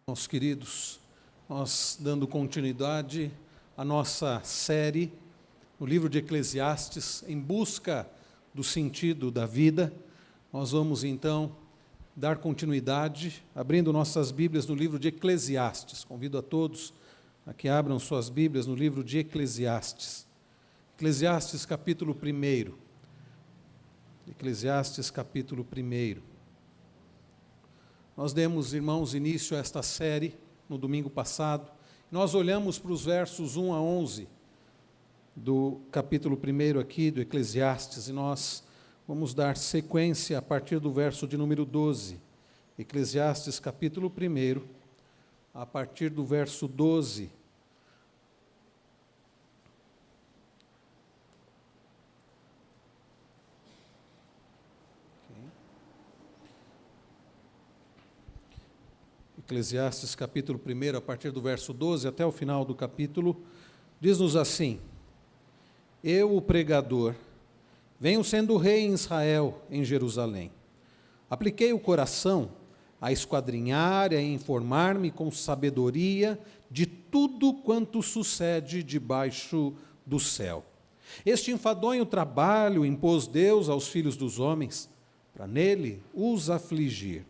Meus queridos, nós dando continuidade à nossa série no livro de Eclesiastes, em busca do sentido da vida, nós vamos então dar continuidade, abrindo nossas Bíblias no livro de Eclesiastes. Convido a todos a que abram suas Bíblias no livro de Eclesiastes. Eclesiastes capítulo 1. Eclesiastes capítulo 1. Nós demos, irmãos, início a esta série no domingo passado. Nós olhamos para os versos 1 a 11 do capítulo 1 aqui do Eclesiastes, e nós vamos dar sequência a partir do verso de número 12. Eclesiastes capítulo 1, a partir do verso 12. Eclesiastes capítulo 1, a partir do verso 12 até o final do capítulo, diz-nos assim: Eu, o pregador, venho sendo rei em Israel, em Jerusalém. Apliquei o coração a esquadrinhar e a informar-me com sabedoria de tudo quanto sucede debaixo do céu. Este enfadonho trabalho impôs Deus aos filhos dos homens, para nele os afligir.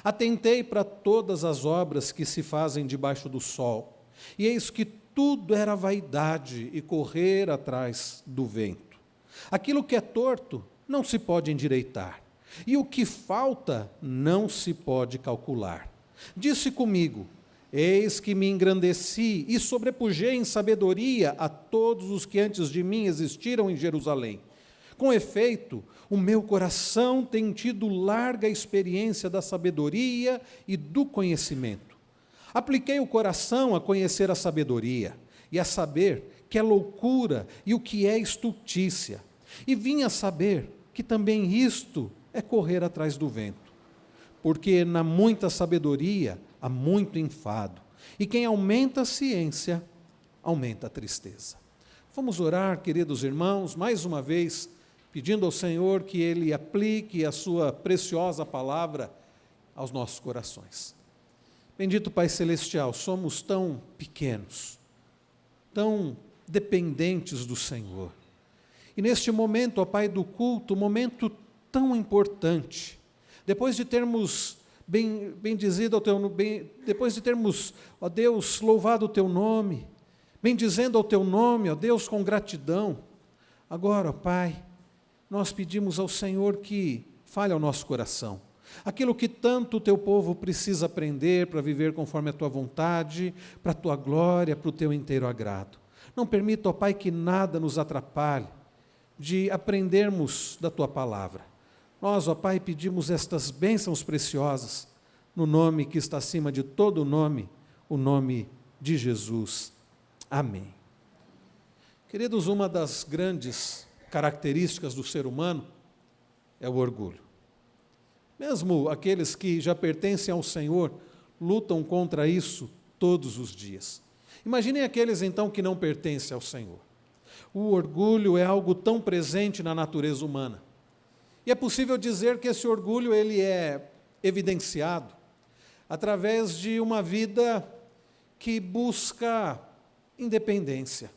Atentei para todas as obras que se fazem debaixo do sol, e eis que tudo era vaidade e correr atrás do vento. Aquilo que é torto não se pode endireitar, e o que falta não se pode calcular. Disse comigo: eis que me engrandeci e sobrepujei em sabedoria a todos os que antes de mim existiram em Jerusalém. Com efeito, o meu coração tem tido larga experiência da sabedoria e do conhecimento. Apliquei o coração a conhecer a sabedoria e a saber que é loucura e o que é estultícia. E vim a saber que também isto é correr atrás do vento. Porque na muita sabedoria há muito enfado, e quem aumenta a ciência, aumenta a tristeza. Vamos orar, queridos irmãos, mais uma vez, pedindo ao Senhor que Ele aplique a sua preciosa palavra aos nossos corações. Bendito Pai Celestial, somos tão pequenos, tão dependentes do Senhor. E neste momento, ó Pai do culto, momento tão importante, depois de termos bendizido ao Teu nome, depois de termos, ó Deus, louvado o Teu nome, bendizendo ao Teu nome, ó Deus, com gratidão, agora, ó Pai, nós pedimos ao Senhor que fale ao nosso coração. Aquilo que tanto o Teu povo precisa aprender para viver conforme a Tua vontade, para a Tua glória, para o Teu inteiro agrado. Não permita, ó Pai, que nada nos atrapalhe de aprendermos da Tua palavra. Nós, ó Pai, pedimos estas bênçãos preciosas, no nome que está acima de todo nome, o nome de Jesus. Amém. Queridos, uma das grandes características do ser humano é o orgulho. Mesmo aqueles que já pertencem ao Senhor lutam contra isso todos os dias. Imaginem aqueles então que não pertencem ao Senhor. O orgulho é algo tão presente na natureza humana. E é possível dizer que esse orgulho ele é evidenciado através de uma vida que busca independência.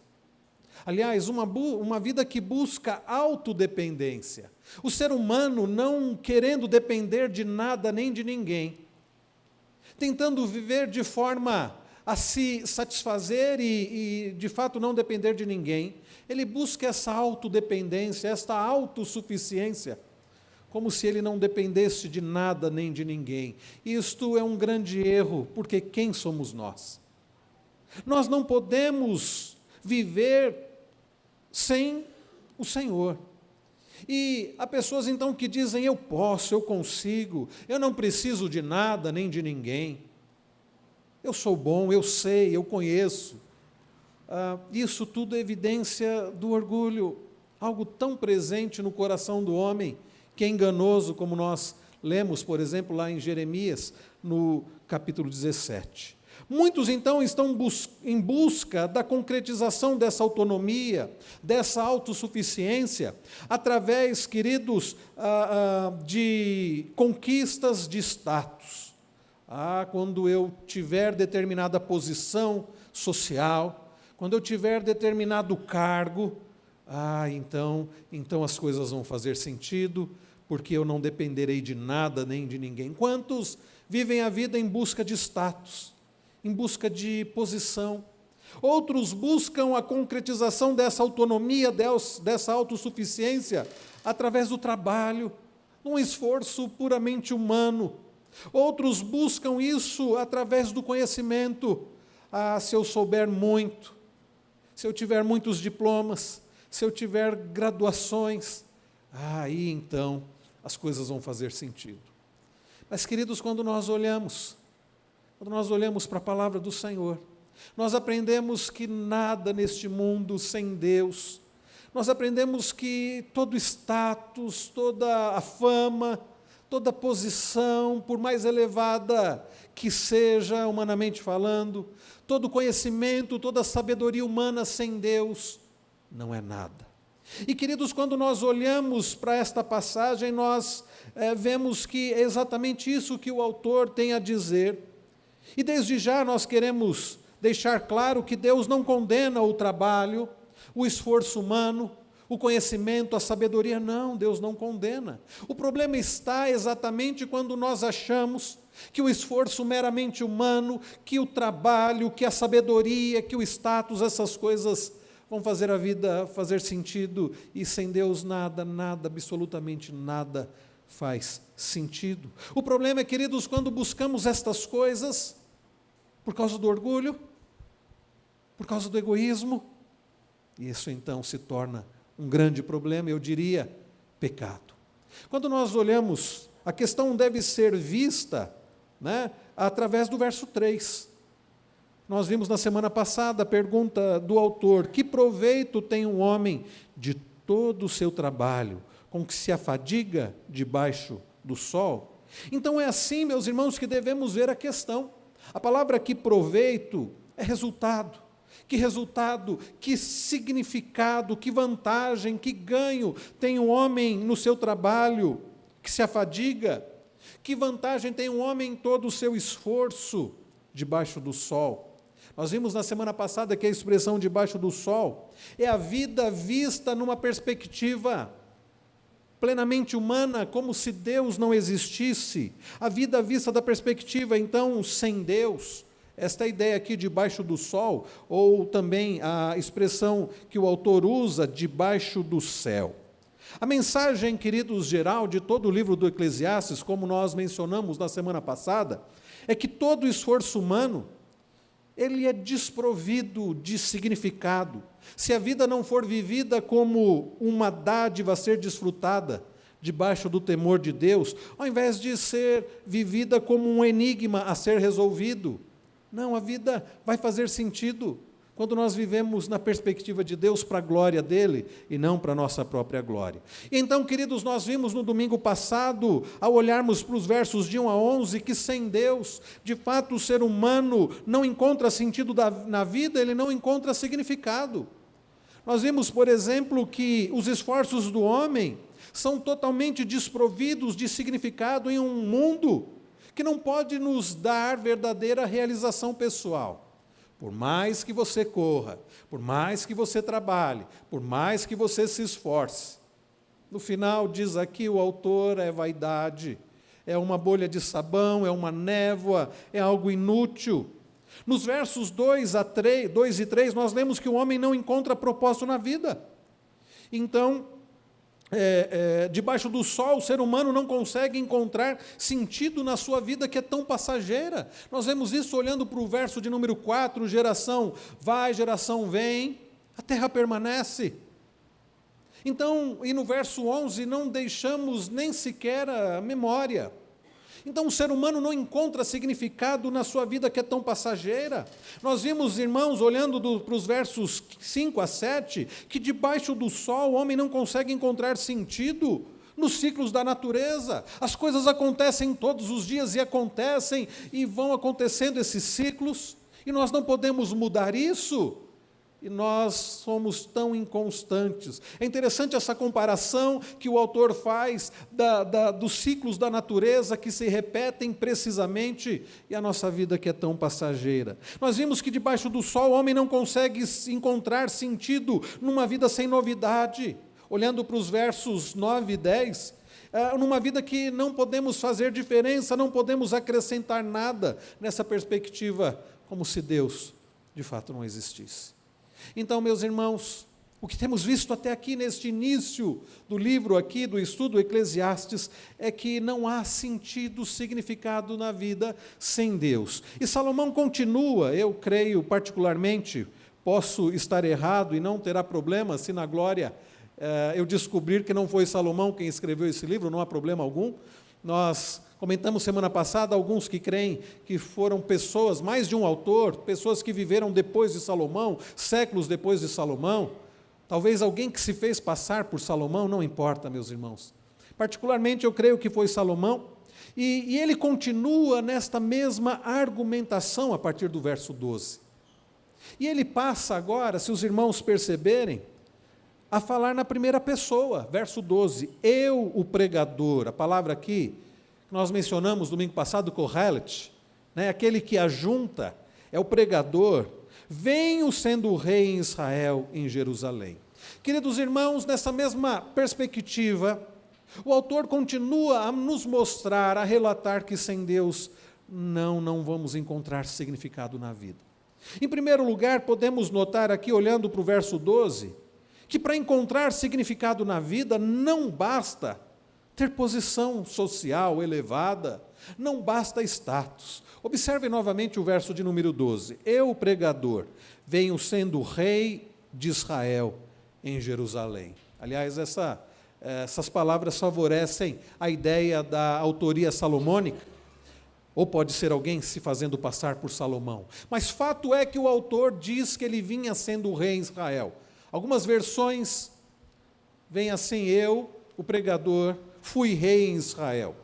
Aliás, uma vida que busca autodependência. O ser humano não querendo depender de nada nem de ninguém, tentando viver de forma a se satisfazer e de fato não depender de ninguém, ele busca essa autodependência, esta autossuficiência, como se ele não dependesse de nada nem de ninguém. Isto é um grande erro, porque quem somos nós? Nós não podemos viver sem o Senhor. E há pessoas então que dizem: eu posso, eu consigo, eu não preciso de nada nem de ninguém, eu sou bom, eu sei, eu conheço. Isso tudo é evidência do orgulho, algo tão presente no coração do homem, que é enganoso, como nós lemos, por exemplo, lá em Jeremias, no capítulo 17. Muitos, então, estão em busca da concretização dessa autonomia, dessa autossuficiência, através, queridos, de conquistas de status. quando eu tiver determinada posição social, quando eu tiver determinado cargo, então as coisas vão fazer sentido, porque eu não dependerei de nada nem de ninguém. Quantos vivem a vida em busca de status, em busca de posição? Outros buscam a concretização dessa autonomia, dessa autossuficiência, através do trabalho, num esforço puramente humano. Outros buscam isso através do conhecimento. Se eu souber muito, se eu tiver muitos diplomas, se eu tiver graduações, aí então as coisas vão fazer sentido. Mas, queridos, quando nós olhamos para a palavra do Senhor, nós aprendemos que nada neste mundo sem Deus, nós aprendemos que todo status, toda a fama, toda a posição, por mais elevada que seja, humanamente falando, todo conhecimento, toda a sabedoria humana sem Deus, não é nada. E, queridos, quando nós olhamos para esta passagem, nós vemos que é exatamente isso que o autor tem a dizer. E desde já nós queremos deixar claro que Deus não condena o trabalho, o esforço humano, o conhecimento, a sabedoria. Não, Deus não condena. O problema está exatamente quando nós achamos que o esforço meramente humano, que o trabalho, que a sabedoria, que o status, essas coisas vão fazer a vida fazer sentido, e sem Deus nada, absolutamente nada faz sentido. O problema é, queridos, quando buscamos estas coisas por causa do orgulho, por causa do egoísmo, e isso então se torna um grande problema, eu diria, pecado. Quando nós olhamos, a questão deve ser vista, através do verso 3. Nós vimos na semana passada a pergunta do autor: que proveito tem um homem de todo o seu trabalho, com que se afadiga debaixo do sol? Então é assim, meus irmãos, que devemos ver a questão. A palavra aqui, proveito, é resultado. Que resultado, que significado, que vantagem, que ganho tem um homem no seu trabalho que se afadiga? Que vantagem tem um homem em todo o seu esforço debaixo do sol? Nós vimos na semana passada que a expressão debaixo do sol é a vida vista numa perspectiva plenamente humana, como se Deus não existisse. A vida vista da perspectiva, então, sem Deus. Esta ideia aqui, debaixo do sol, ou também a expressão que o autor usa, debaixo do céu. A mensagem, queridos, geral de todo o livro do Eclesiastes, como nós mencionamos na semana passada, é que todo esforço humano, ele é desprovido de significado. Se a vida não for vivida como uma dádiva a ser desfrutada, debaixo do temor de Deus, ao invés de ser vivida como um enigma a ser resolvido, não, a vida vai fazer sentido quando nós vivemos na perspectiva de Deus para a glória dele e não para a nossa própria glória. Então, queridos, nós vimos no domingo passado, ao olharmos para os versos de 1 a 11, que sem Deus, de fato, o ser humano não encontra sentido na vida, ele não encontra significado. Nós vimos, por exemplo, que os esforços do homem são totalmente desprovidos de significado em um mundo que não pode nos dar verdadeira realização pessoal. Por mais que você corra, por mais que você trabalhe, por mais que você se esforce, no final, diz aqui o autor, é vaidade, é uma bolha de sabão, é uma névoa, é algo inútil. Nos versos 2 e 3, nós lemos que o homem não encontra propósito na vida. Então, debaixo do sol, o ser humano não consegue encontrar sentido na sua vida, que é tão passageira. Nós vemos isso olhando para o verso de número 4, geração vai, geração vem, a terra permanece. Então, e no verso 11, não deixamos nem sequer a memória. Então, o ser humano não encontra significado na sua vida, que é tão passageira. Nós vimos, irmãos, olhando para os versos 5 a 7, que debaixo do sol o homem não consegue encontrar sentido nos ciclos da natureza. As coisas acontecem todos os dias e vão acontecendo esses ciclos, e nós não podemos mudar isso. e nós somos tão inconstantes. É interessante essa comparação que o autor faz dos ciclos da natureza que se repetem precisamente e a nossa vida que é tão passageira. Nós vimos que debaixo do sol o homem não consegue encontrar sentido numa vida sem novidade. Olhando para os versos 9 e 10, numa vida que não podemos fazer diferença, não podemos acrescentar nada nessa perspectiva, como se Deus de fato não existisse. Então, meus irmãos, o que temos visto até aqui neste início do livro aqui, do estudo Eclesiastes, é que não há sentido, significado na vida sem Deus. E Salomão continua, eu creio particularmente, posso estar errado e não terá problema se na glória eu descobrir que não foi Salomão quem escreveu esse livro, não há problema algum. Nós comentamos semana passada alguns que creem que foram pessoas, mais de um autor, pessoas que viveram depois de Salomão, séculos depois de Salomão, talvez alguém que se fez passar por Salomão, não importa, meus irmãos. Particularmente eu creio que foi Salomão, e ele continua nesta mesma argumentação a partir do verso 12. E ele passa agora, se os irmãos perceberem, a falar na primeira pessoa, verso 12, eu o pregador, a palavra aqui, nós mencionamos domingo passado, Kohelet, aquele que ajunta, é o pregador, venho sendo rei em Israel, em Jerusalém. Queridos irmãos, nessa mesma perspectiva, o autor continua a nos mostrar, a relatar que sem Deus não vamos encontrar significado na vida. Em primeiro lugar, podemos notar aqui, olhando para o verso 12, que para encontrar significado na vida não basta ter posição social elevada, não basta status. Observe novamente o verso de número 12. Eu, pregador, venho sendo rei de Israel em Jerusalém. Aliás, essas palavras favorecem a ideia da autoria salomônica, ou pode ser alguém se fazendo passar por Salomão. Mas fato é que o autor diz que ele vinha sendo rei em Israel. Algumas versões vêm assim, eu, o pregador, fui rei em Israel.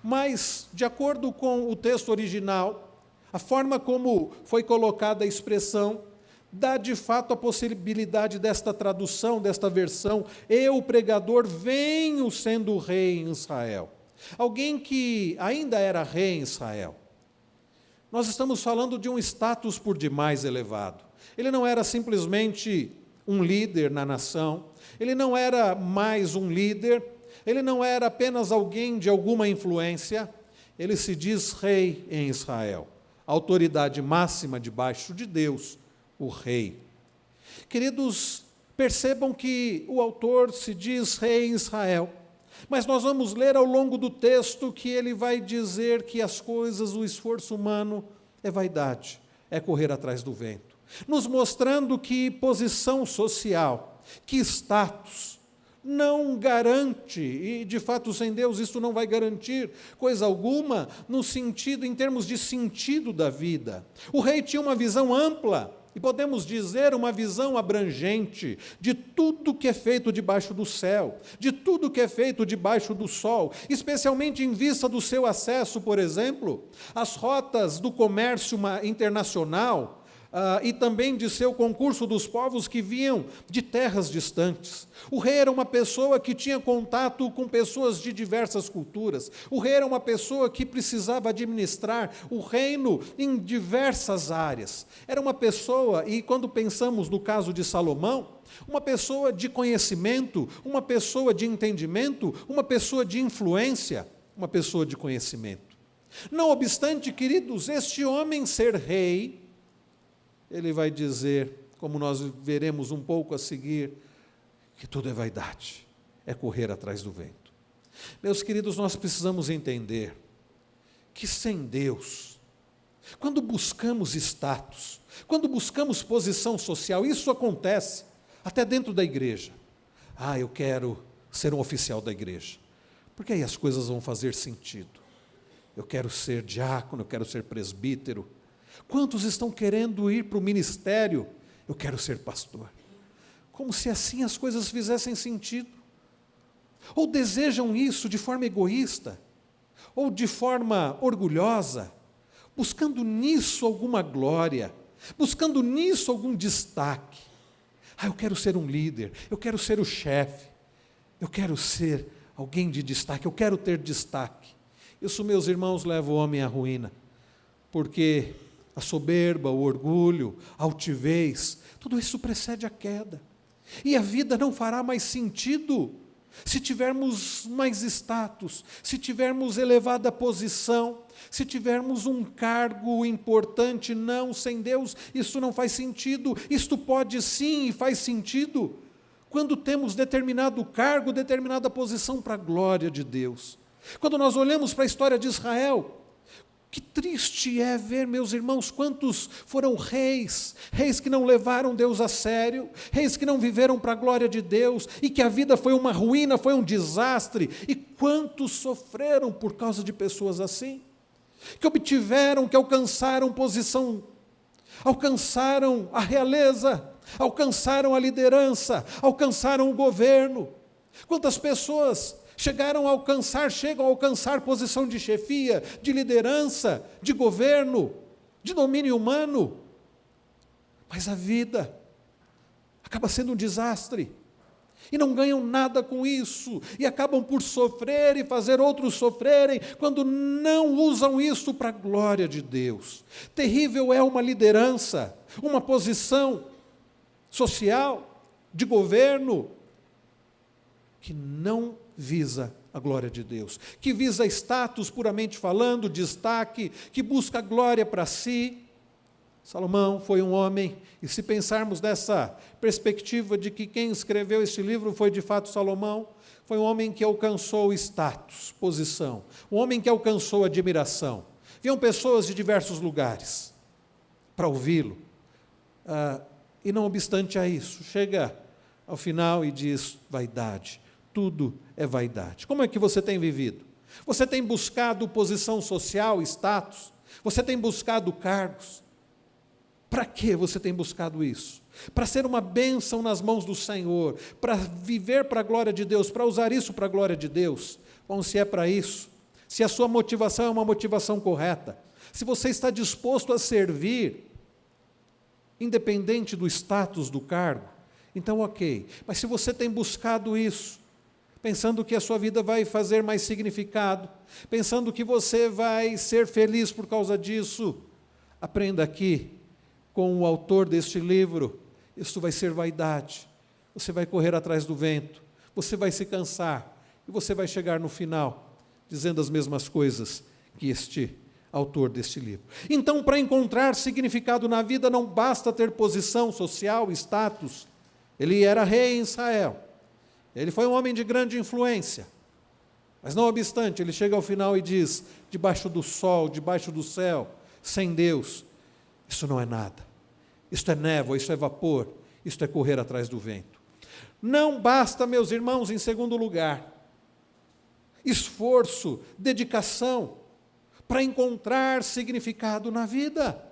Mas, de acordo com o texto original, a forma como foi colocada a expressão, dá de fato a possibilidade desta tradução, desta versão, eu, pregador, venho sendo rei em Israel. Alguém que ainda era rei em Israel. Nós estamos falando de um status por demais elevado. Ele não era simplesmente um líder na nação, ele não era mais um líder, ele não era apenas alguém de alguma influência, ele se diz rei em Israel, a autoridade máxima debaixo de Deus, o rei. Queridos, percebam que o autor se diz rei em Israel, mas nós vamos ler ao longo do texto que ele vai dizer que as coisas, o esforço humano é vaidade, é correr atrás do vento, nos mostrando que posição social, que status, não garante, e de fato sem Deus isso não vai garantir coisa alguma, no sentido, em termos de sentido da vida. O rei tinha uma visão ampla, e podemos dizer uma visão abrangente, de tudo que é feito debaixo do céu, de tudo que é feito debaixo do sol, especialmente em vista do seu acesso, por exemplo, às rotas do comércio internacional, e também de seu concurso dos povos que vinham de terras distantes. O rei era uma pessoa que tinha contato com pessoas de diversas culturas. O rei era uma pessoa que precisava administrar o reino em diversas áreas. Era uma pessoa, e quando pensamos no caso de Salomão, uma pessoa de conhecimento, uma pessoa de entendimento, uma pessoa de influência, uma pessoa de conhecimento. Não obstante, queridos, este homem ser rei, ele vai dizer, como nós veremos um pouco a seguir, que tudo é vaidade, é correr atrás do vento. Meus queridos, nós precisamos entender que sem Deus, quando buscamos status, quando buscamos posição social, isso acontece até dentro da igreja. Eu quero ser um oficial da igreja, porque aí as coisas vão fazer sentido. Eu quero ser diácono, eu quero ser presbítero. Quantos estão querendo ir para o ministério? Eu quero ser pastor. Como se assim as coisas fizessem sentido. Ou desejam isso de forma egoísta, ou de forma orgulhosa, buscando nisso alguma glória, buscando nisso algum destaque. Eu quero ser um líder, eu quero ser o chefe, eu quero ser alguém de destaque, eu quero ter destaque. Isso, meus irmãos, leva o homem à ruína, porque a soberba, o orgulho, a altivez, tudo isso precede a queda. E a vida não fará mais sentido se tivermos mais status, se tivermos elevada posição, se tivermos um cargo importante. Não, sem Deus isso não faz sentido. Isto pode sim e faz sentido quando temos determinado cargo, determinada posição para a glória de Deus. Quando nós olhamos para a história de Israel, que triste é ver, meus irmãos, quantos foram reis que não levaram Deus a sério, reis que não viveram para a glória de Deus, e que a vida foi uma ruína, foi um desastre, e quantos sofreram por causa de pessoas assim, que obtiveram, que alcançaram posição, alcançaram a realeza, alcançaram a liderança, alcançaram o governo. Quantas pessoas chegam a alcançar posição de chefia, de liderança, de governo, de domínio humano, mas a vida acaba sendo um desastre, e não ganham nada com isso, e acabam por sofrer e fazer outros sofrerem, quando não usam isso para a glória de Deus. Terrível é uma liderança, uma posição social, de governo, que não visa a glória de Deus, que visa status puramente falando, destaque, que busca glória para si. Salomão foi um homem, e se pensarmos dessa perspectiva de que quem escreveu este livro foi de fato Salomão, foi um homem que alcançou status, posição, um homem que alcançou admiração. Vinham pessoas de diversos lugares para ouvi-lo, e não obstante a isso, chega ao final e diz: vaidade, tudo é vaidade. Como é que você tem vivido? Você tem buscado posição social, status? Você tem buscado cargos? Para que você tem buscado isso? Para ser uma bênção nas mãos do Senhor, para viver para a glória de Deus, para usar isso para a glória de Deus? Bom, se é para isso, se a sua motivação é uma motivação correta, se você está disposto a servir, independente do status do cargo, então ok. Mas se você tem buscado isso, pensando que a sua vida vai fazer mais significado, pensando que você vai ser feliz por causa disso, aprenda aqui com o autor deste livro: isso vai ser vaidade. Você vai correr atrás do vento, você vai se cansar, e você vai chegar no final dizendo as mesmas coisas que este autor deste livro. Então, para encontrar significado na vida, não basta ter posição social, status. Ele era rei em Israel, ele foi um homem de grande influência, mas não obstante, ele chega ao final e diz: debaixo do sol, debaixo do céu, sem Deus, isso não é nada, isto é névoa, isso é vapor, isto é correr atrás do vento. Não basta, meus irmãos, em segundo lugar, esforço, dedicação, para encontrar significado na vida.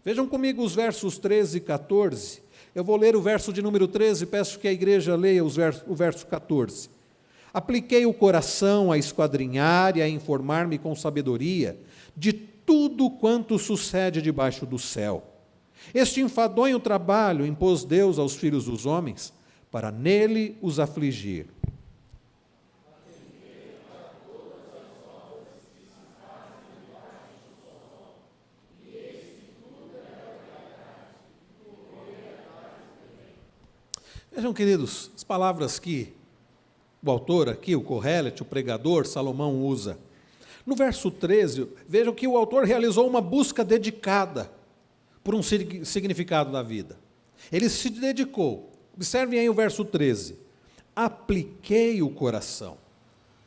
Vejam comigo os versos 13 e 14, eu vou ler o verso de número 13, peço que a igreja leia o verso 14. Apliquei o coração a esquadrinhar e a informar-me com sabedoria de tudo quanto sucede debaixo do céu. Este enfadonho trabalho impôs Deus aos filhos dos homens, para nele os afligir. Vejam, queridos, as palavras que o autor aqui, o Kohelet, o pregador, Salomão usa. No verso 13, vejam que o autor realizou uma busca dedicada por um significado da vida. Ele se dedicou. Observem aí o verso 13. Apliquei o coração.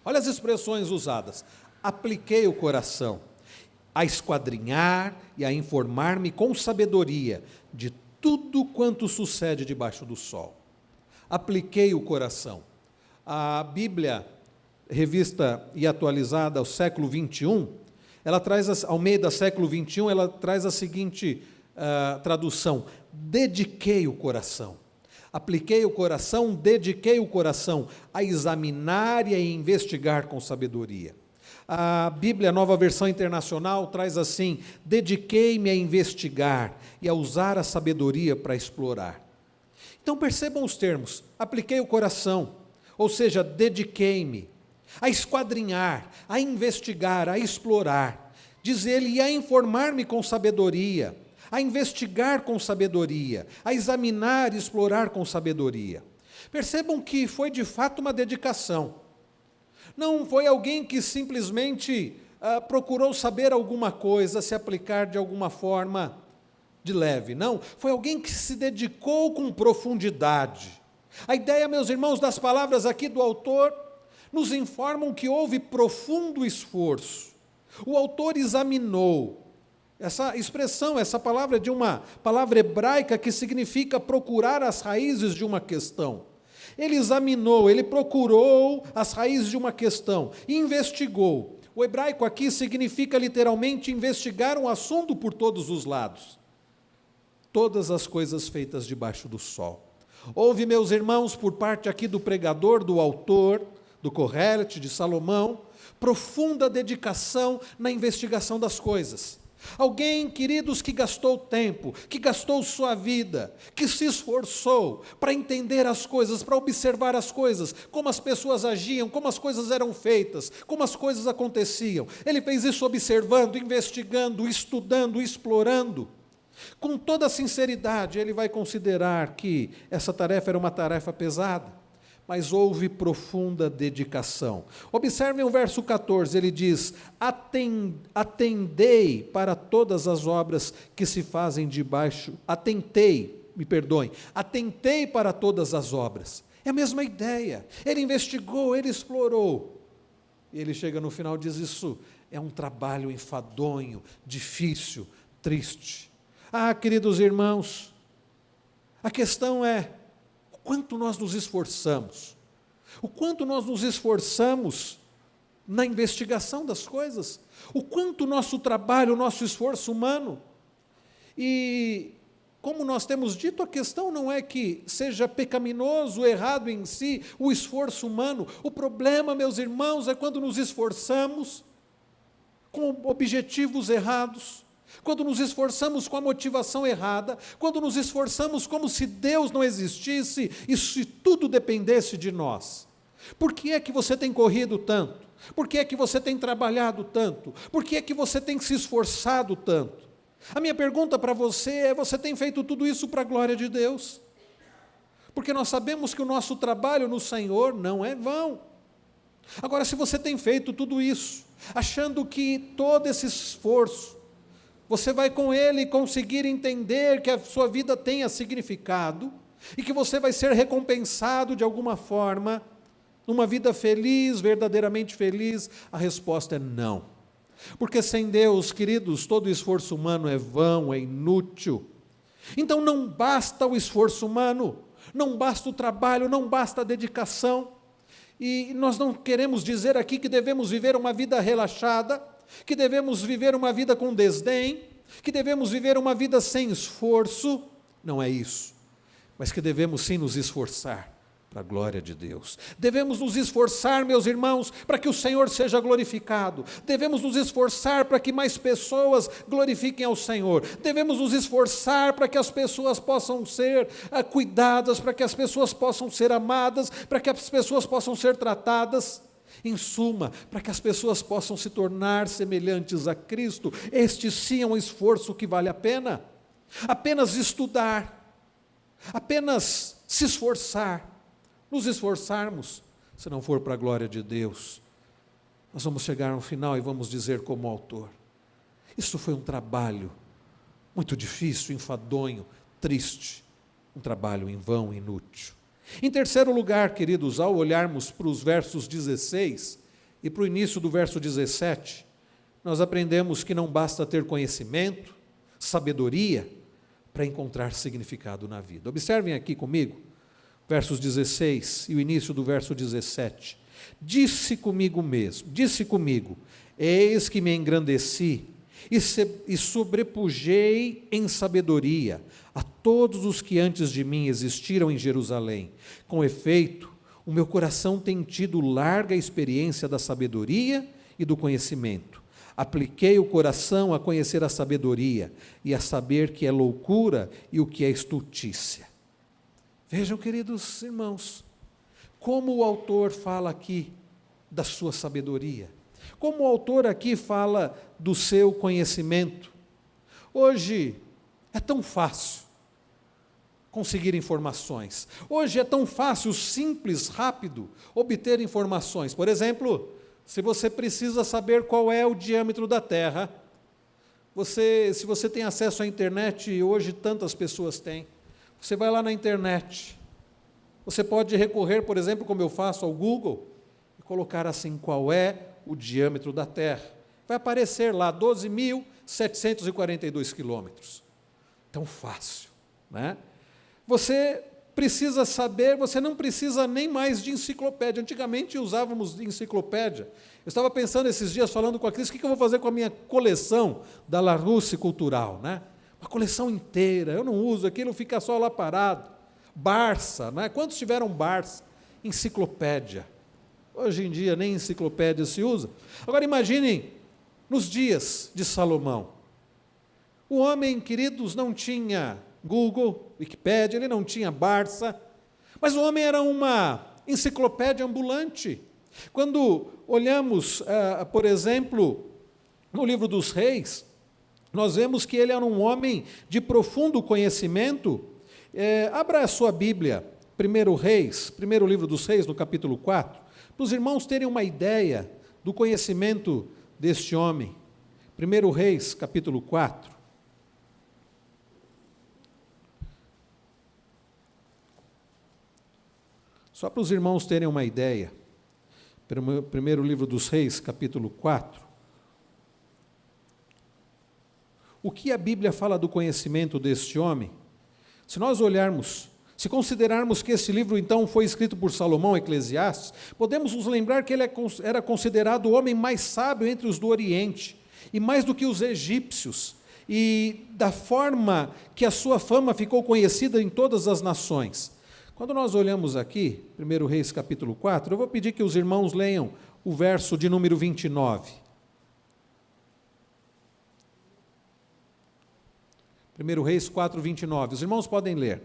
Olha as expressões usadas. Apliquei o coração a esquadrinhar e a informar-me com sabedoria de tudo quanto sucede debaixo do sol. Apliquei o coração. A Bíblia, revista e atualizada ao século 21, ela traz, ao meio do século 21, ela traz a seguinte tradução: dediquei o coração. Apliquei o coração, dediquei o coração a examinar e a investigar com sabedoria. A Bíblia, Nova Versão Internacional, traz assim: dediquei-me a investigar e a usar a sabedoria para explorar. Então percebam os termos: apliquei o coração, ou seja, dediquei-me a esquadrinhar, a investigar, a explorar. Diz ele, e a informar-me com sabedoria, a investigar com sabedoria, a examinar e explorar com sabedoria. Percebam que foi de fato uma dedicação. Não foi alguém que simplesmente procurou saber alguma coisa, se aplicar de alguma forma de leve. Não, foi alguém que se dedicou com profundidade. A ideia, meus irmãos, das palavras aqui do autor, nos informam que houve profundo esforço. O autor examinou. Essa expressão, essa palavra é de uma palavra hebraica que significa procurar as raízes de uma questão. Ele examinou, ele procurou as raízes de uma questão, investigou. O hebraico aqui significa literalmente investigar um assunto por todos os lados. Todas as coisas feitas debaixo do sol. Houve, meus irmãos, por parte aqui do pregador, do autor, do Corrélete, de Salomão, profunda dedicação na investigação das coisas. Alguém, queridos, que gastou tempo, que gastou sua vida, que se esforçou para entender as coisas, para observar as coisas, como as pessoas agiam, como as coisas eram feitas, como as coisas aconteciam. Ele fez isso observando, investigando, estudando, explorando. Com toda sinceridade, ele vai considerar que essa tarefa era uma tarefa pesada, mas houve profunda dedicação. Observem o verso 14, ele diz, atendei para todas as obras que se fazem debaixo, atentei para todas as obras. É a mesma ideia, ele investigou, ele explorou, e ele chega no final e diz, isso é um trabalho enfadonho, difícil, triste. Queridos irmãos, a questão é, quanto nós nos esforçamos, o quanto nós nos esforçamos na investigação das coisas, o quanto o nosso trabalho, o nosso esforço humano, e como nós temos dito, a questão não é que seja pecaminoso, errado em si, o esforço humano, o problema, meus irmãos, é quando nos esforçamos com objetivos errados, quando nos esforçamos com a motivação errada, quando nos esforçamos como se Deus não existisse e se tudo dependesse de nós. Por que é que você tem corrido tanto? Por que é que você tem trabalhado tanto? Por que é que você tem se esforçado tanto? A minha pergunta para você é, você tem feito tudo isso para a glória de Deus? Porque nós sabemos que o nosso trabalho no Senhor não é vão. Agora, se você tem feito tudo isso, achando que todo esse esforço, você vai com ele conseguir entender que a sua vida tenha significado e que você vai ser recompensado de alguma forma, numa vida feliz, verdadeiramente feliz, a resposta é não. Porque sem Deus, queridos, todo esforço humano é vão, é inútil. Então não basta o esforço humano, não basta o trabalho, não basta a dedicação. E nós não queremos dizer aqui que devemos viver uma vida relaxada, que devemos viver uma vida com desdém, que devemos viver uma vida sem esforço, não é isso, mas que devemos sim nos esforçar para a glória de Deus. Devemos nos esforçar, meus irmãos, para que o Senhor seja glorificado. Devemos nos esforçar para que mais pessoas glorifiquem ao Senhor. Devemos nos esforçar para que as pessoas possam ser cuidadas, para que as pessoas possam ser amadas, para que as pessoas possam ser tratadas. Em suma, para que as pessoas possam se tornar semelhantes a Cristo. Este sim é um esforço que vale a pena. Apenas estudar, apenas se esforçar, nos esforçarmos, se não for para a glória de Deus, nós vamos chegar no final e vamos dizer como autor, isso foi um trabalho muito difícil, enfadonho, triste, um trabalho em vão, inútil. Em terceiro lugar, queridos, ao olharmos para os versos 16 e para o início do verso 17, nós aprendemos que não basta ter conhecimento, sabedoria, para encontrar significado na vida. Observem aqui comigo, versos 16 e o início do verso 17. Disse comigo, eis que me engrandeci e sobrepujei em sabedoria a todos os que antes de mim existiram em Jerusalém. Com efeito, o meu coração tem tido larga experiência da sabedoria e do conhecimento. Apliquei o coração a conhecer a sabedoria e a saber que é loucura e o que é estultícia. Vejam, queridos irmãos, como o autor fala aqui da sua sabedoria, como o autor aqui fala do seu conhecimento. Hoje é tão fácil conseguir informações. Hoje é tão fácil, simples, rápido, obter informações. Por exemplo, se você precisa saber qual é o diâmetro da Terra, se você tem acesso à internet, e hoje tantas pessoas têm, você vai lá na internet, você pode recorrer, por exemplo, como eu faço, ao Google, e colocar assim, qual é o diâmetro da Terra. Vai aparecer lá, 12.742 quilômetros. Tão fácil, né? Você precisa saber, você não precisa nem mais de enciclopédia. Antigamente usávamos enciclopédia. Eu estava pensando esses dias, falando com a Cris, o que eu vou fazer com a minha coleção da Larousse Cultural, né? Uma coleção inteira, eu não uso, aquilo fica só lá parado. Barça, né? Quantos tiveram Barça? Enciclopédia. Hoje em dia nem enciclopédia se usa. Agora imaginem, nos dias de Salomão, o homem, queridos, não tinha Google, Wikipédia, ele não tinha Barça, mas o homem era uma enciclopédia ambulante. Quando olhamos, por exemplo, no livro dos Reis, nós vemos que ele era um homem de profundo conhecimento. Abra a sua Bíblia, primeiro livro dos Reis, no capítulo 4, para os irmãos terem uma ideia do conhecimento deste homem. 1 Reis, capítulo 4. Só para os irmãos terem uma ideia, primeiro livro dos Reis, capítulo 4, o que a Bíblia fala do conhecimento deste homem? Se nós olharmos, se considerarmos que esse livro então foi escrito por Salomão, Eclesiastes, podemos nos lembrar que ele era considerado o homem mais sábio entre os do Oriente, e mais do que os egípcios, e da forma que a sua fama ficou conhecida em todas as nações. Quando nós olhamos aqui, 1 Reis capítulo 4, eu vou pedir que os irmãos leiam o verso de número 29. 1 Reis 4, 29. Os irmãos podem ler.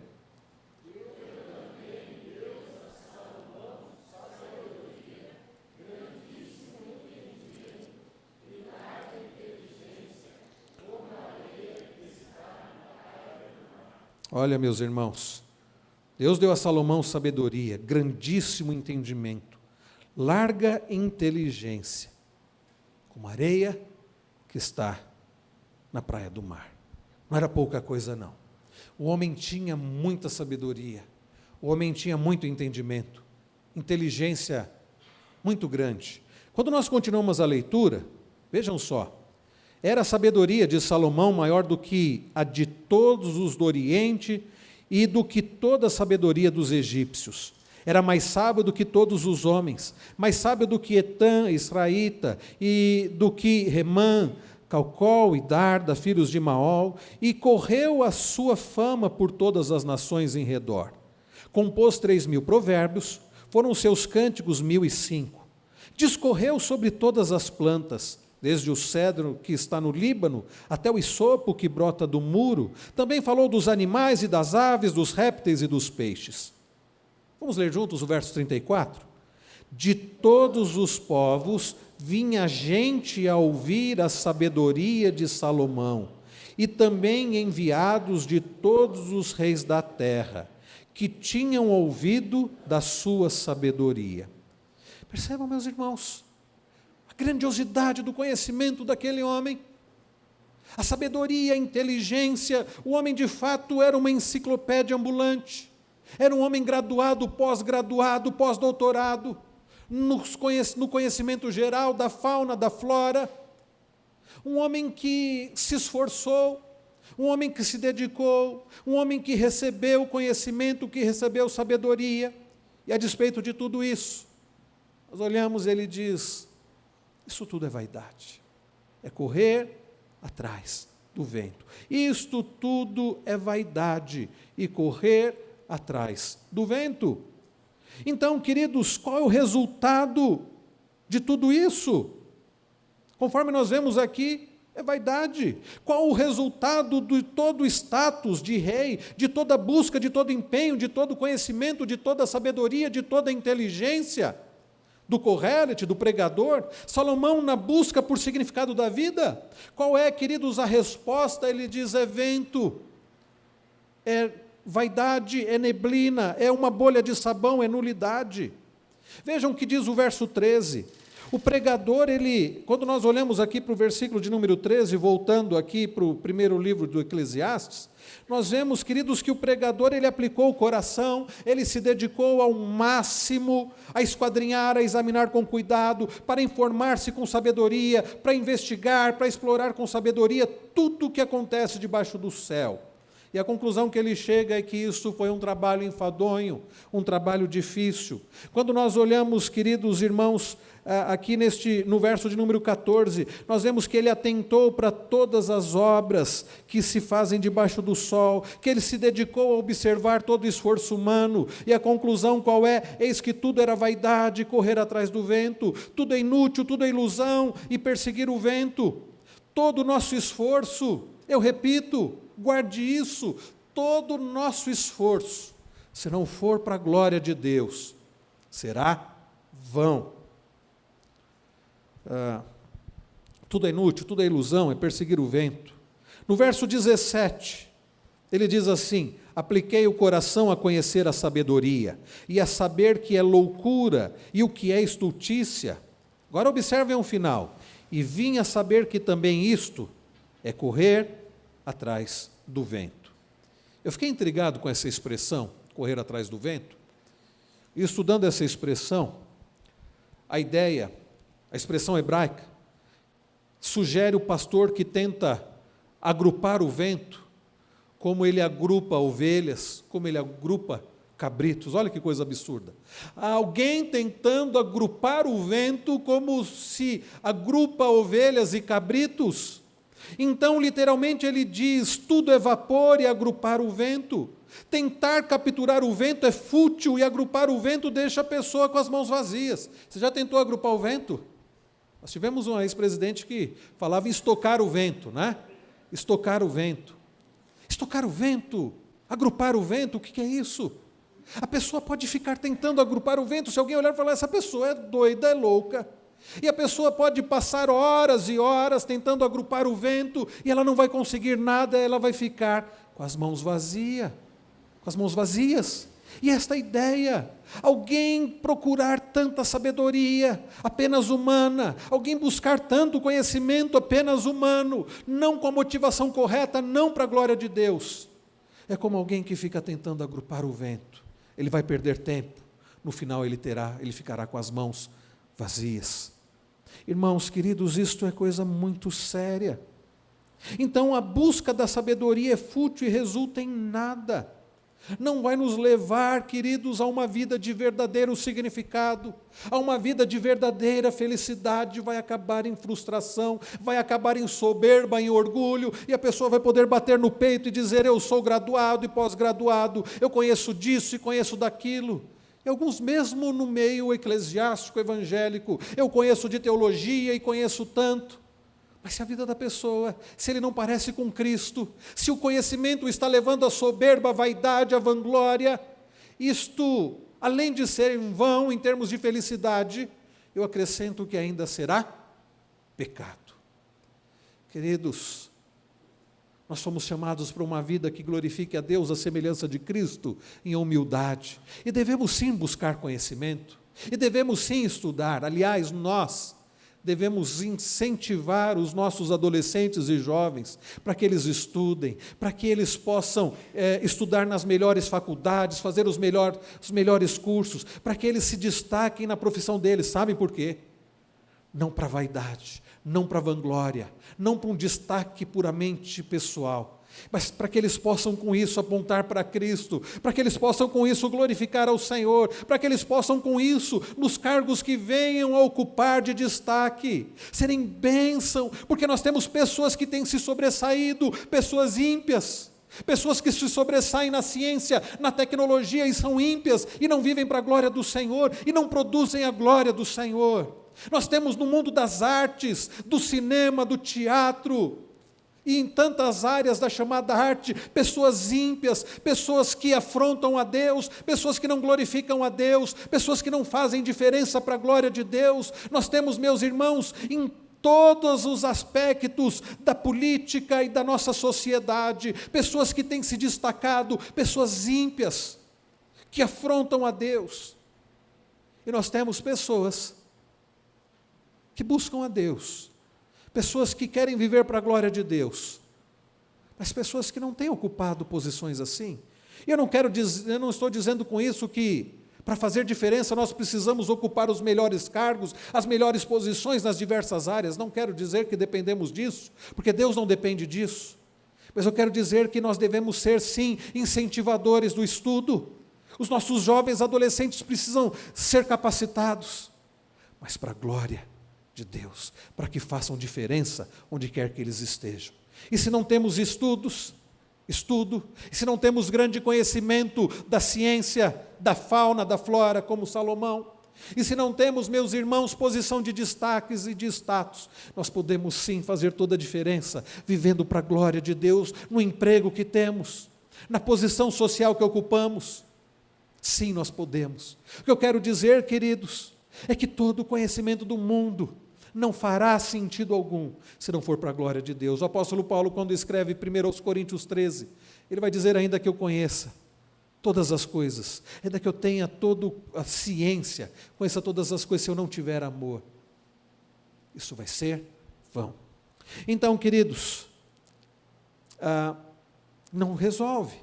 Olha, meus irmãos, Deus deu a Salomão sabedoria, grandíssimo entendimento, larga inteligência, como a areia que está na praia do mar. Não era pouca coisa, não. O homem tinha muita sabedoria, o homem tinha muito entendimento, inteligência muito grande. Quando nós continuamos a leitura, vejam só, era a sabedoria de Salomão maior do que a de todos os do Oriente e do que toda a sabedoria dos egípcios. Era mais sábio do que todos os homens, mais sábio do que Etã, Israelita, e do que Remã, Calcol e Darda, filhos de Maol, e correu a sua fama por todas as nações em redor. Compôs 3.000 provérbios, foram seus cânticos 1.005. Discorreu sobre todas as plantas, desde o cedro que está no Líbano, até o isopo que brota do muro. Também falou dos animais e das aves, dos répteis e dos peixes. Vamos ler juntos o verso 34? De todos os povos vinha gente a ouvir a sabedoria de Salomão, e também enviados de todos os reis da terra, que tinham ouvido da sua sabedoria. Percebam, meus irmãos, a grandiosidade do conhecimento daquele homem, a sabedoria, a inteligência. O homem de fato era uma enciclopédia ambulante, era um homem graduado, pós-graduado, pós-doutorado, no conhecimento geral da fauna, da flora, um homem que se esforçou, um homem que se dedicou, um homem que recebeu conhecimento, que recebeu sabedoria, e a despeito de tudo isso, nós olhamos, ele diz, isso tudo é vaidade, é correr atrás do vento. Isto tudo é vaidade e correr atrás do vento. Então, queridos, qual é o resultado de tudo isso? Conforme nós vemos aqui, É vaidade. Qual o resultado de todo o status de rei, de toda busca, de todo empenho, de todo conhecimento, de toda sabedoria, de toda inteligência? Do Corrélite, do pregador, Salomão na busca por significado da vida. Qual é, queridos, a resposta? Ele diz: é vento, é vaidade, é neblina, é uma bolha de sabão, é nulidade. Vejam o que diz o verso 13. O pregador, quando nós olhamos aqui para o versículo de número 13, voltando aqui para o primeiro livro do Eclesiastes, nós vemos, queridos, que o pregador, ele aplicou o coração, ele se dedicou ao máximo a esquadrinhar, a examinar com cuidado, para informar-se com sabedoria, para investigar, para explorar com sabedoria tudo o que acontece debaixo do céu. E a conclusão que ele chega é que isso foi um trabalho enfadonho, um trabalho difícil. Quando nós olhamos, queridos irmãos, aqui no verso de número 14, nós vemos que ele atentou para todas as obras que se fazem debaixo do sol, que ele se dedicou a observar todo o esforço humano, e a conclusão qual é? Eis que tudo era vaidade, correr atrás do vento, tudo é inútil, tudo é ilusão, e perseguir o vento. Todo o nosso esforço, eu repito, guarde isso, todo o nosso esforço, se não for para a glória de Deus, será vão. Tudo é inútil, tudo é ilusão, é perseguir o vento. No verso 17, ele diz assim: apliquei o coração a conhecer a sabedoria, e a saber que é loucura, e o que é estultícia. Agora observem o final: e vim a saber que também isto é correr atrás do vento. Eu fiquei intrigado com essa expressão, correr atrás do vento, e estudando essa expressão, a expressão hebraica, sugere o pastor que tenta agrupar o vento, como ele agrupa ovelhas, como ele agrupa cabritos. Olha que coisa absurda. Alguém tentando agrupar o vento como se agrupa ovelhas e cabritos. Então, literalmente, ele diz: tudo é vapor e agrupar o vento. Tentar capturar o vento é fútil, e agrupar o vento deixa a pessoa com as mãos vazias. Você já tentou agrupar o vento? Nós tivemos um ex-presidente que falava em estocar o vento, né? Estocar o vento. Estocar o vento, agrupar o vento, o que é isso? A pessoa pode ficar tentando agrupar o vento, se alguém olhar e falar: essa pessoa é doida, é louca. E a pessoa pode passar horas e horas tentando agrupar o vento, e ela não vai conseguir nada, ela vai ficar com as mãos vazias. E esta ideia, alguém procurar tanta sabedoria, apenas humana, alguém buscar tanto conhecimento apenas humano, não com a motivação correta, não para a glória de Deus, é como alguém que fica tentando agrupar o vento. Ele vai perder tempo, no final ele ficará com as mãos vazias. Irmãos queridos, isto é coisa muito séria. Então a busca da sabedoria é fútil e resulta em nada. Não vai nos levar, queridos, a uma vida de verdadeiro significado, a uma vida de verdadeira felicidade. Vai acabar em frustração, vai acabar em soberba, em orgulho, e a pessoa vai poder bater no peito e dizer: eu sou graduado e pós-graduado, eu conheço disso e conheço daquilo. E alguns mesmo no meio eclesiástico, evangélico, eu conheço de teologia e conheço tanto. Mas se a vida da pessoa, se ele não parece com Cristo, se o conhecimento está levando à soberba, à vaidade, à vanglória, isto, além de ser em vão em termos de felicidade, eu acrescento que ainda será pecado. Queridos, nós somos chamados para uma vida que glorifique a Deus à semelhança de Cristo, em humildade. E devemos sim buscar conhecimento, e devemos sim estudar. Aliás, nós devemos incentivar os nossos adolescentes e jovens para que eles estudem, para que eles possam estudar nas melhores faculdades, fazer os melhores cursos, para que eles se destaquem na profissão deles. Sabe por quê? Não para vaidade, não para vanglória, não para um destaque puramente pessoal, mas para que eles possam com isso apontar para Cristo, para que eles possam com isso glorificar ao Senhor, para que eles possam com isso, nos cargos que venham a ocupar de destaque, serem bênção, porque nós temos pessoas que têm se sobressaído, pessoas ímpias, pessoas que se sobressaem na ciência, na tecnologia e são ímpias, e não vivem para a glória do Senhor, e não produzem a glória do Senhor. Nós temos no mundo das artes, do cinema, do teatro, e em tantas áreas da chamada arte, pessoas ímpias, pessoas que afrontam a Deus, pessoas que não glorificam a Deus, pessoas que não fazem diferença para a glória de Deus. Nós temos, meus irmãos, em todos os aspectos da política e da nossa sociedade, pessoas que têm se destacado, pessoas ímpias, que afrontam a Deus. E nós temos pessoas que buscam a Deus, pessoas que querem viver para a glória de Deus, mas pessoas que não têm ocupado posições assim. E eu não estou dizendo com isso que para fazer diferença nós precisamos ocupar os melhores cargos, as melhores posições nas diversas áreas. Não quero dizer que dependemos disso, porque Deus não depende disso. Mas eu quero dizer que nós devemos ser, sim, incentivadores do estudo. Os nossos jovens adolescentes precisam ser capacitados, mas para a glória de Deus, para que façam diferença onde quer que eles estejam. E se não temos estudo, e se não temos grande conhecimento da ciência, da fauna, da flora, como Salomão, e se não temos, meus irmãos, posição de destaques e de status, nós podemos sim fazer toda a diferença, vivendo para a glória de Deus, no emprego que temos, na posição social que ocupamos. Sim, nós podemos. O que eu quero dizer, queridos, é que todo o conhecimento do mundo não fará sentido algum se não for para a glória de Deus. O apóstolo Paulo, quando escreve 1 Coríntios 13, ele vai dizer: ainda que eu conheça todas as coisas, ainda que eu tenha toda a ciência, conheça todas as coisas, se eu não tiver amor, isso vai ser vão. Então, queridos, não resolve,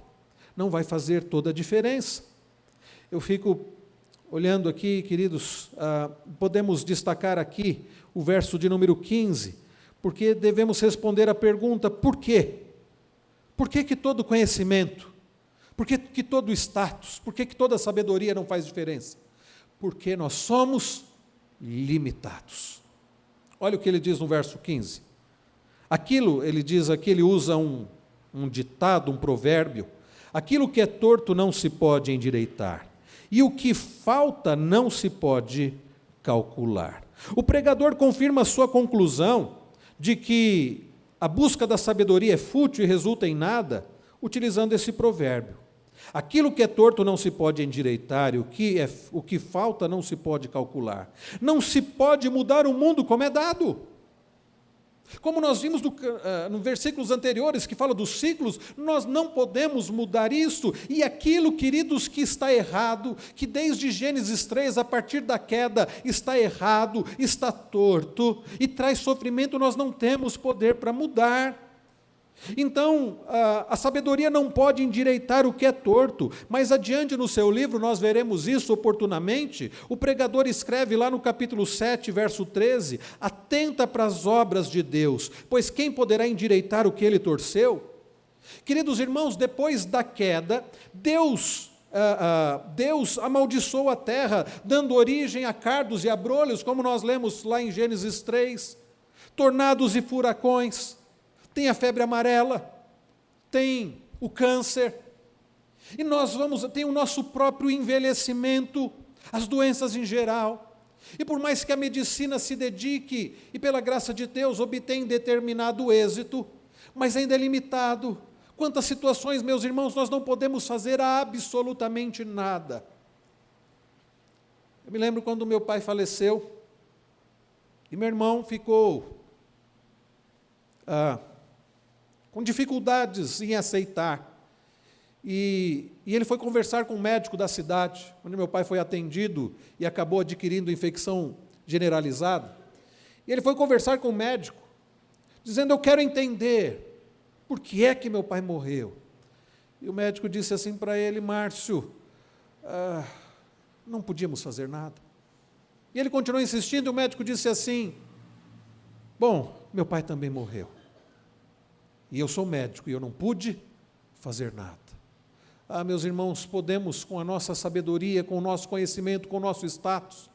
não vai fazer toda a diferença. Eu fico olhando aqui, queridos, podemos destacar aqui o verso de número 15, porque devemos responder à pergunta: por quê? Por que que todo conhecimento, por que que todo status, por que que toda sabedoria não faz diferença? Porque nós somos limitados. Olha o que ele diz no verso 15. Aquilo, ele diz aqui, ele usa um ditado, um provérbio: aquilo que é torto não se pode endireitar, e o que falta não se pode calcular. O pregador confirma a sua conclusão de que a busca da sabedoria é fútil e resulta em nada, utilizando esse provérbio. Aquilo que é torto não se pode endireitar, e o que falta não se pode calcular. Não se pode mudar o mundo como é dado. Como nós vimos no versículos anteriores, que fala dos ciclos, nós não podemos mudar isso. E aquilo, queridos, que está errado, que desde Gênesis 3, a partir da queda, está errado, está torto, e traz sofrimento, nós não temos poder para mudar. Então, a sabedoria não pode endireitar o que é torto, mas adiante no seu livro nós veremos isso oportunamente. O pregador escreve lá no capítulo 7, verso 13, atenta para as obras de Deus, pois quem poderá endireitar o que ele torceu? Queridos irmãos, depois da queda, Deus amaldiçoou a terra, dando origem a cardos e abrolhos, como nós lemos lá em Gênesis 3, tornados e furacões. Tem a febre amarela, tem o câncer, e tem o nosso próprio envelhecimento, as doenças em geral. E por mais que a medicina se dedique, e pela graça de Deus obtém determinado êxito, mas ainda é limitado. Quantas situações, meus irmãos, nós não podemos fazer absolutamente nada. Eu me lembro quando meu pai faleceu, e meu irmão ficou com dificuldades em aceitar, e ele foi conversar com um médico da cidade, onde meu pai foi atendido e acabou adquirindo infecção generalizada, e ele foi conversar com o médico, dizendo: eu quero entender, por que é que meu pai morreu? E o médico disse assim para ele: Márcio, não podíamos fazer nada. E ele continuou insistindo, e o médico disse assim: bom, meu pai também morreu. E eu sou médico e eu não pude fazer nada. Meus irmãos, podemos, com a nossa sabedoria, com o nosso conhecimento, com o nosso status,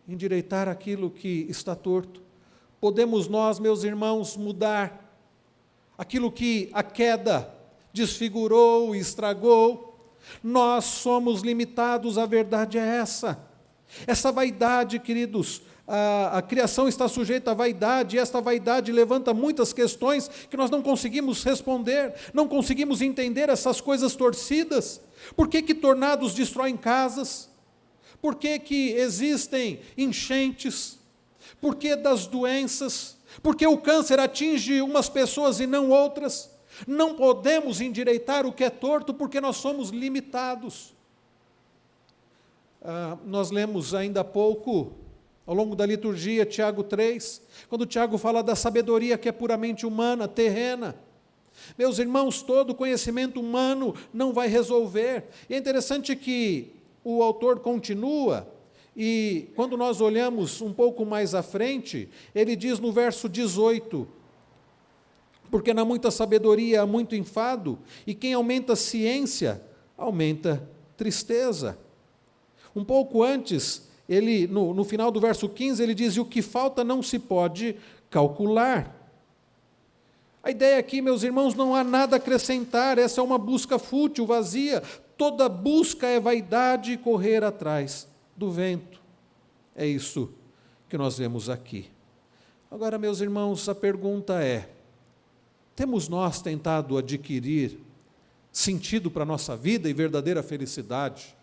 endireitar aquilo que está torto. Podemos nós, meus irmãos, mudar aquilo que a queda desfigurou e estragou. Nós somos limitados, a verdade é essa. Essa vaidade, queridos, A criação está sujeita à vaidade, e esta vaidade levanta muitas questões que nós não conseguimos responder, não conseguimos entender essas coisas torcidas. Por que tornados destroem casas? Por que existem enchentes? Por que das doenças? Por que o câncer atinge umas pessoas e não outras? Não podemos endireitar o que é torto porque nós somos limitados. Nós lemos ainda há pouco, ao longo da liturgia, Tiago 3, quando Tiago fala da sabedoria que é puramente humana, terrena. Meus irmãos, todo conhecimento humano não vai resolver. E é interessante que o autor continua, e quando nós olhamos um pouco mais à frente, ele diz no verso 18, porque na muita sabedoria há muito enfado, e quem aumenta a ciência, aumenta tristeza. Um pouco antes, ele, no final do verso 15, ele diz, e o que falta não se pode calcular. A ideia aqui, meus irmãos, não há nada a acrescentar, essa é uma busca fútil, vazia. Toda busca é vaidade e correr atrás do vento. É isso que nós vemos aqui. Agora, meus irmãos, a pergunta é, temos nós tentado adquirir sentido para a nossa vida e verdadeira felicidade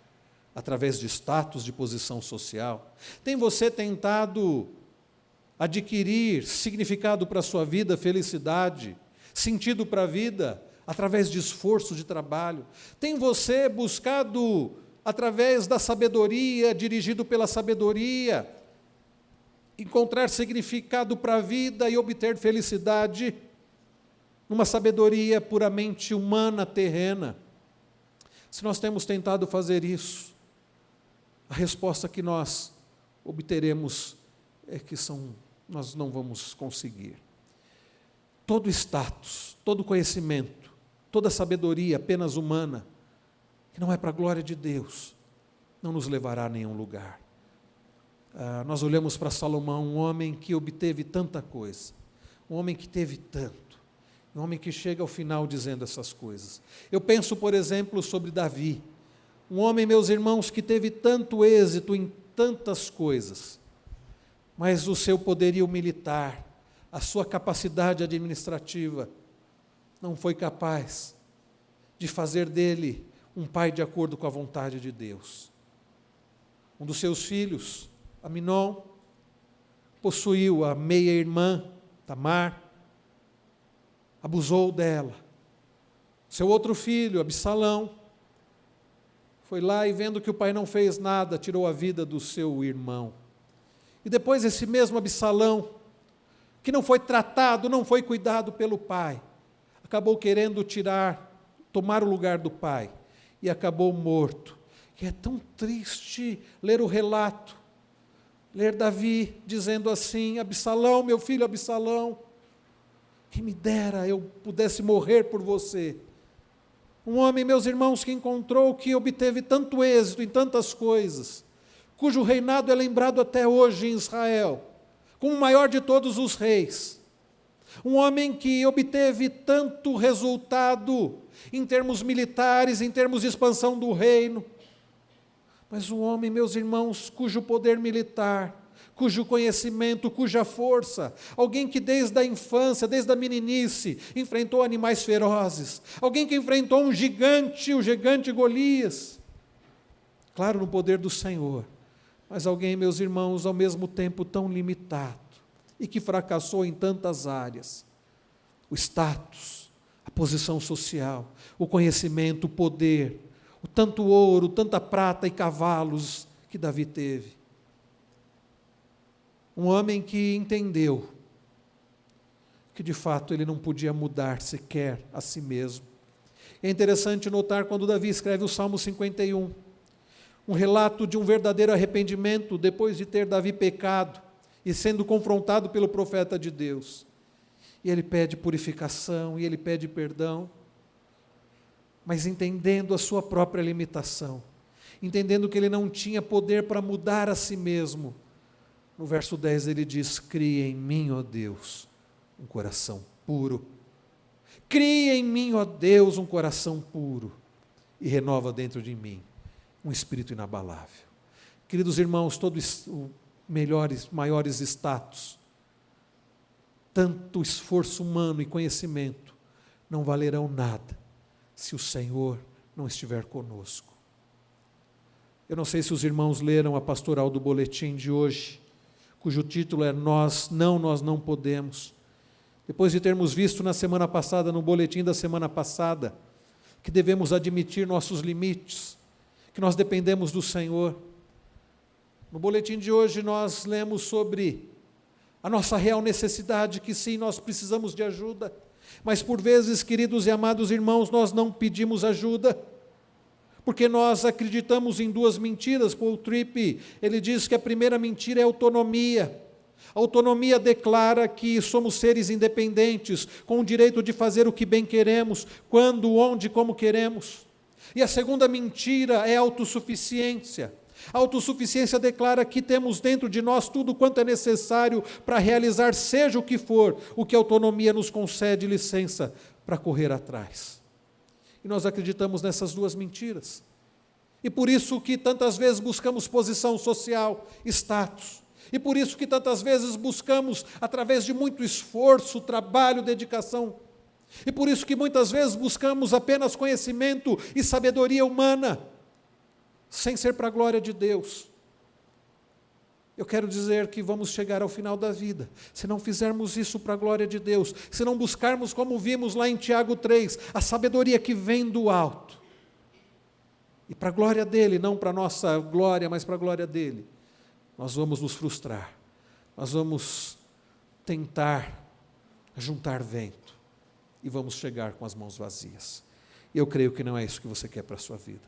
através de status, de posição social? Tem você tentado adquirir significado para a sua vida, felicidade, sentido para a vida, através de esforço de trabalho? Tem você buscado, através da sabedoria, dirigido pela sabedoria, encontrar significado para a vida e obter felicidade numa sabedoria puramente humana, terrena? Se nós temos tentado fazer isso, a resposta que nós obteremos é que nós não vamos conseguir. Todo status, todo conhecimento, toda sabedoria apenas humana, que não é para a glória de Deus, não nos levará a nenhum lugar. Nós olhamos para Salomão, um homem que obteve tanta coisa, um homem que teve tanto, um homem que chega ao final dizendo essas coisas. Eu penso, por exemplo, sobre Davi, um homem, meus irmãos, que teve tanto êxito em tantas coisas, mas o seu poderio militar, a sua capacidade administrativa, não foi capaz de fazer dele um pai de acordo com a vontade de Deus. Um dos seus filhos, Aminon, possuiu a meia-irmã, Tamar, abusou dela. Seu outro filho, Absalão, foi lá e vendo que o pai não fez nada, tirou a vida do seu irmão. E depois esse mesmo Absalão, que não foi tratado, não foi cuidado pelo pai, acabou querendo tomar o lugar do pai, e acabou morto. E é tão triste ler o relato, ler Davi dizendo assim, Absalão, meu filho Absalão, quem me dera eu pudesse morrer por você. Um homem, meus irmãos, que encontrou, que obteve tanto êxito em tantas coisas, cujo reinado é lembrado até hoje em Israel, como o maior de todos os reis. Um homem que obteve tanto resultado em termos militares, em termos de expansão do reino, mas um homem, meus irmãos, cujo poder militar, cujo conhecimento, cuja força, alguém que desde a infância, desde a meninice, enfrentou animais ferozes, alguém que enfrentou um gigante, o gigante Golias, claro, no poder do Senhor, mas alguém, meus irmãos, ao mesmo tempo tão limitado, e que fracassou em tantas áreas, o status, a posição social, o conhecimento, o poder, o tanto ouro, tanta prata e cavalos que Davi teve. Um homem que entendeu que de fato ele não podia mudar sequer a si mesmo. É interessante notar quando Davi escreve o Salmo 51, um relato de um verdadeiro arrependimento depois de ter Davi pecado e sendo confrontado pelo profeta de Deus. E ele pede purificação, e ele pede perdão, mas entendendo a sua própria limitação, entendendo que ele não tinha poder para mudar a si mesmo. No verso 10 ele diz, cria em mim, ó Deus, um coração puro. Cria em mim, ó Deus, um coração puro, e renova dentro de mim um espírito inabalável. Queridos irmãos, todo o maiores status, tanto esforço humano e conhecimento, não valerão nada se o Senhor não estiver conosco. Eu não sei se os irmãos leram a pastoral do boletim de hoje, cujo título é Nós não podemos. Depois de termos visto na semana passada, no boletim da semana passada, que devemos admitir nossos limites, que nós dependemos do Senhor. No boletim de hoje nós lemos sobre a nossa real necessidade, que sim, nós precisamos de ajuda, mas por vezes, queridos e amados irmãos, nós não pedimos ajuda, porque nós acreditamos em duas mentiras. Paul Tripp, ele diz que a primeira mentira é autonomia. A autonomia declara que somos seres independentes, com o direito de fazer o que bem queremos, quando, onde, como queremos. E a segunda mentira é a autossuficiência. A autossuficiência declara que temos dentro de nós tudo quanto é necessário para realizar, seja o que for, o que a autonomia nos concede licença para correr atrás. E nós acreditamos nessas duas mentiras. E por isso que tantas vezes buscamos posição social, status. E por isso que tantas vezes buscamos, através de muito esforço, trabalho, dedicação. E por isso que muitas vezes buscamos apenas conhecimento e sabedoria humana, sem ser para a glória de Deus. Eu quero dizer que vamos chegar ao final da vida, se não fizermos isso para a glória de Deus, se não buscarmos, como vimos lá em Tiago 3, a sabedoria que vem do alto, e para a glória dEle, não para a nossa glória, mas para a glória dEle, nós vamos nos frustrar, nós vamos tentar juntar vento, e vamos chegar com as mãos vazias. E eu creio que não é isso que você quer para a sua vida.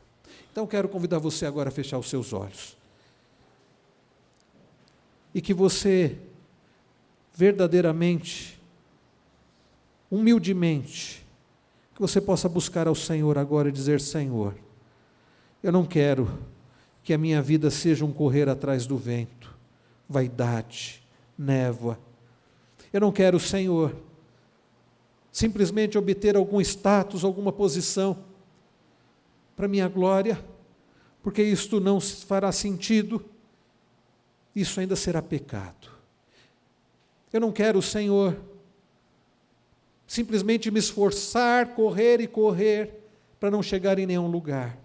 Então eu quero convidar você agora a fechar os seus olhos, e que você verdadeiramente, humildemente, que você possa buscar ao Senhor agora e dizer: Senhor, eu não quero que a minha vida seja um correr atrás do vento, vaidade, névoa. Eu não quero, Senhor, simplesmente obter algum status, alguma posição para minha glória, porque isto não fará sentido, isso ainda será pecado. Eu não quero, Senhor, simplesmente me esforçar, correr e correr, para não chegar em nenhum lugar,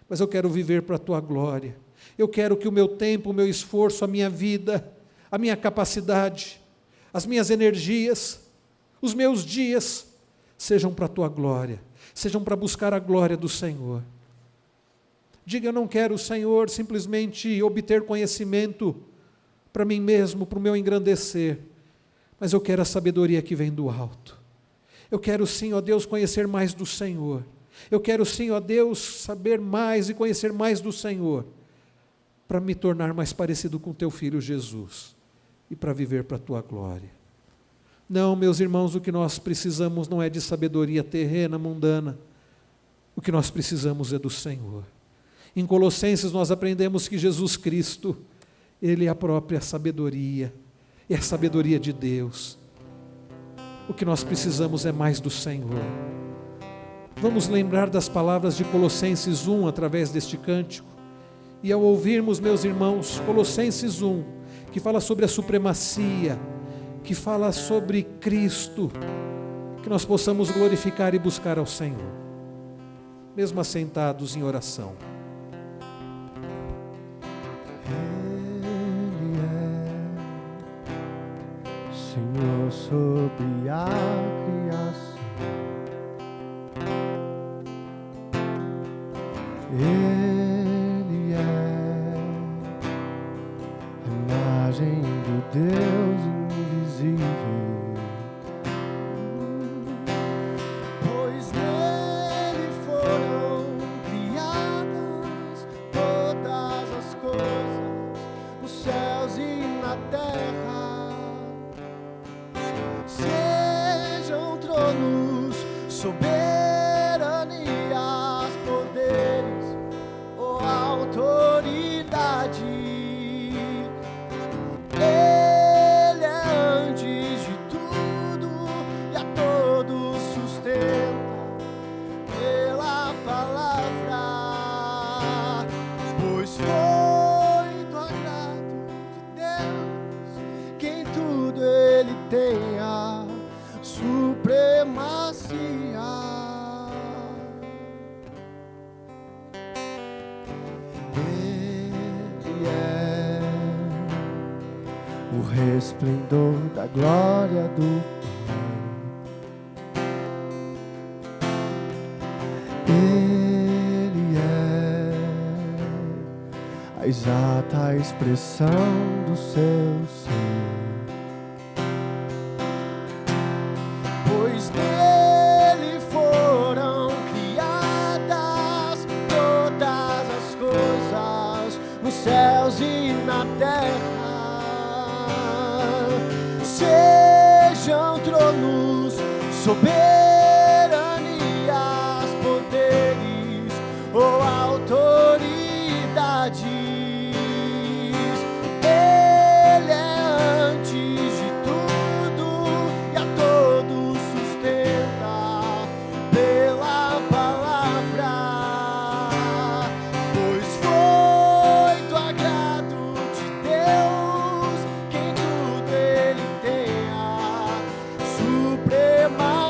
mas eu quero viver para a Tua glória. Eu quero que o meu tempo, o meu esforço, a minha vida, a minha capacidade, as minhas energias, os meus dias, sejam para a Tua glória, sejam para buscar a glória do Senhor. Diga: eu não quero, Senhor, simplesmente obter conhecimento para mim mesmo, para o meu engrandecer, mas eu quero a sabedoria que vem do alto. Eu quero sim, ó Deus, conhecer mais do Senhor. Eu quero sim, ó Deus, saber mais e conhecer mais do Senhor, para me tornar mais parecido com Teu Filho Jesus, e para viver para a Tua glória. Não, meus irmãos, o que nós precisamos não é de sabedoria terrena, mundana. O que nós precisamos é do Senhor. Em Colossenses nós aprendemos que Jesus Cristo, Ele é a própria sabedoria, é a sabedoria de Deus. O que nós precisamos é mais do Senhor. Vamos lembrar das palavras de Colossenses 1 através deste cântico. E ao ouvirmos, meus irmãos, Colossenses 1, que fala sobre a supremacia, que fala sobre Cristo, que nós possamos glorificar e buscar ao Senhor, mesmo assentados em oração. Ele é Senhor sobre a criação. Ele é a imagem do Deus invisível, pois nele foram criadas todas as coisas, nos céus e na terra, sejam tronos, soberanias, poderes ou autoridade. Ele é antes de tudo e a todos sustenta pela palavra, pois foi do agrado de supremacia. Ele é o resplendor da glória do Pai. Ele é a exata expressão do seu ser. Pois nele foram criadas todas as coisas, nos céus e na terra. Sejam tronos, soberanias, poderes ou autoridades. Ele é antes de tudo e a todos sustenta pela palavra. Pois foi do agrado de Deus que em tudo ele tenha supremacia.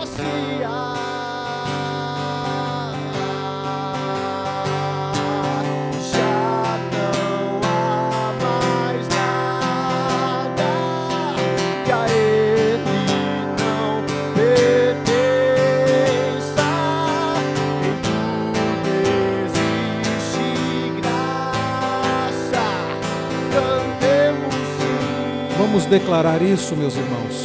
Já não há mais nada que a ele não pertença. Em tudo existe graça. Cantemos sim. Vamos declarar isso, meus irmãos.